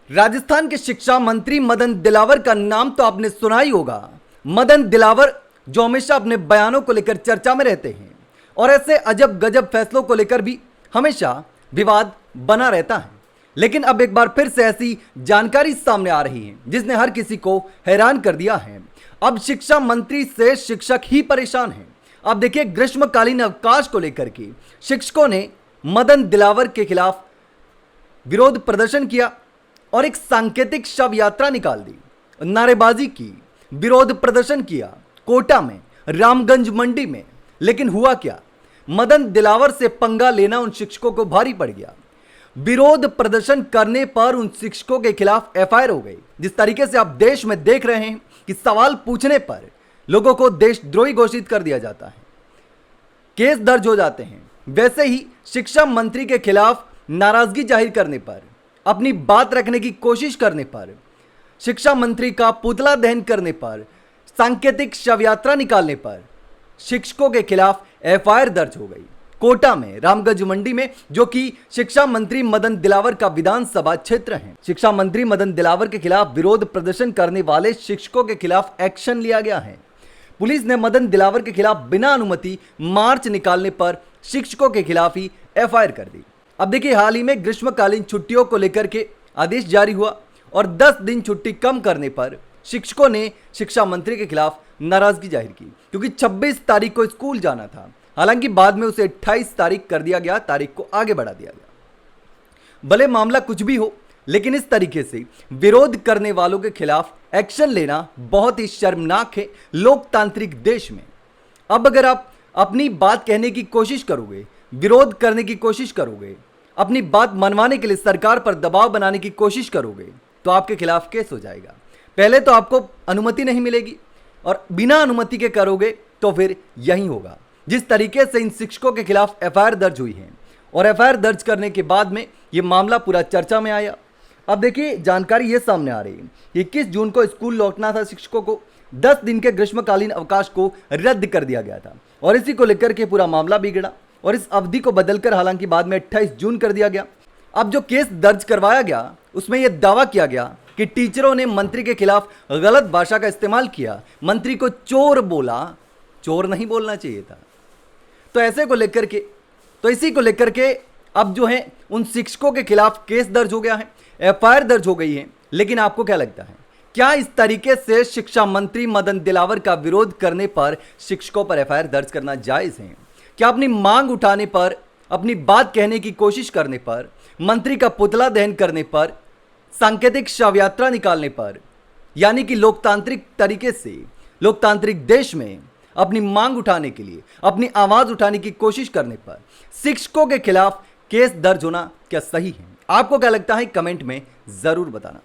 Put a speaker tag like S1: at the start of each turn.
S1: राजस्थान के शिक्षा मंत्री मदन दिलावर का नाम तो आपने सुना ही होगा। मदन दिलावर जो हमेशा अपने बयानों को लेकर चर्चा में रहते हैं और ऐसे अजब गजब फैसलों को लेकर भी हमेशा विवाद बना रहता है। लेकिन अब एक बार फिर से ऐसी जानकारी सामने आ रही है जिसने हर किसी को हैरान कर दिया है। अब शिक्षा मंत्री से शिक्षक ही परेशान हैं। अब देखिए, ग्रीष्मकालीन अवकाश को लेकर के शिक्षकों ने मदन दिलावर के खिलाफ विरोध प्रदर्शन किया और एक सांकेतिक शव यात्रा निकाल दी, नारेबाजी की, विरोध प्रदर्शन किया कोटा में, रामगंज मंडी में। लेकिन हुआ क्या? मदन दिलावर से पंगा लेना उन शिक्षकों को भारी पड़ गया। विरोध प्रदर्शन करने पर उन शिक्षकों के खिलाफ एफआईआर हो गई। जिस तरीके से आप देश में देख रहे हैं कि सवाल पूछने पर लोगों को देशद्रोही घोषित कर दिया जाता है, केस दर्ज हो जाते हैं, वैसे ही शिक्षा मंत्री के खिलाफ नाराजगी जाहिर करने पर, अपनी बात रखने की कोशिश करने पर, शिक्षा मंत्री का पुतला दहन करने पर, सांकेतिक शव यात्रा निकालने पर शिक्षकों के खिलाफ एफआईआर दर्ज हो गई कोटा में, रामगंज मंडी में, जो कि शिक्षा मंत्री मदन दिलावर का विधानसभा क्षेत्र है। शिक्षा मंत्री मदन दिलावर के खिलाफ विरोध प्रदर्शन करने वाले शिक्षकों के खिलाफ एक्शन लिया गया है। पुलिस ने मदन दिलावर के खिलाफ बिना अनुमति मार्च निकालने पर शिक्षकों के खिलाफ ही एफआईआर कर दी। अब देखिए, हाल ही में ग्रीष्मकालीन छुट्टियों को लेकर के आदेश जारी हुआ और 10 दिन छुट्टी कम करने पर शिक्षकों ने शिक्षा मंत्री के खिलाफ नाराजगी जाहिर की, क्योंकि 26 तारीख को स्कूल जाना था। हालांकि बाद में उसे 28 तारीख कर दिया गया, तारीख को आगे बढ़ा दिया गया। भले मामला कुछ भी हो, लेकिन इस तरीके से विरोध करने वालों के खिलाफ एक्शन लेना बहुत ही शर्मनाक है लोकतांत्रिक देश में। अब अगर आप अपनी बात कहने की कोशिश करोगे, विरोध करने की कोशिश करोगे, अपनी बात मनवाने के लिए सरकार पर दबाव बनाने की कोशिश करोगे, तो आपके खिलाफ केस हो जाएगा। पहले तो आपको अनुमति नहीं मिलेगी और बिना अनुमति के करोगे तो फिर यही होगा। जिस तरीके से इन शिक्षकों के खिलाफ एफआईआर दर्ज हुई है और एफआईआर दर्ज करने के बाद में ये मामला पूरा चर्चा में आया। अब देखिए, जानकारी ये सामने आ रही है, 21 जून को स्कूल लौटना था शिक्षकों को, 10 दिन के ग्रीष्मकालीन अवकाश को रद्द कर दिया गया था और इसी को लेकर के पूरा मामला बिगड़ा और इस अवधि को बदलकर हालांकि बाद में 28 जून कर दिया गया। अब जो केस दर्ज करवाया गया उसमें यह दावा किया गया कि टीचरों ने मंत्री के खिलाफ गलत भाषा का इस्तेमाल किया, मंत्री को चोर बोला। चोर नहीं बोलना चाहिए था। तो ऐसे को लेकर के, तो इसी को लेकर के अब जो है उन शिक्षकों के खिलाफ केस दर्ज हो गया है, एफआईआर दर्ज हो गई है। लेकिन आपको क्या लगता है, क्या इस तरीके से शिक्षा मंत्री मदन दिलावर का विरोध करने पर शिक्षकों पर एफआईआर दर्ज करना जायज है? क्या अपनी मांग उठाने पर, अपनी बात कहने की कोशिश करने पर, मंत्री का पुतला दहन करने पर, सांकेतिक शव यात्रा निकालने पर, यानी कि लोकतांत्रिक तरीके से लोकतांत्रिक देश में अपनी मांग उठाने के लिए, अपनी आवाज उठाने की कोशिश करने पर शिक्षकों के खिलाफ केस दर्ज होना क्या सही है? आपको क्या लगता है, कमेंट में जरूर बताना।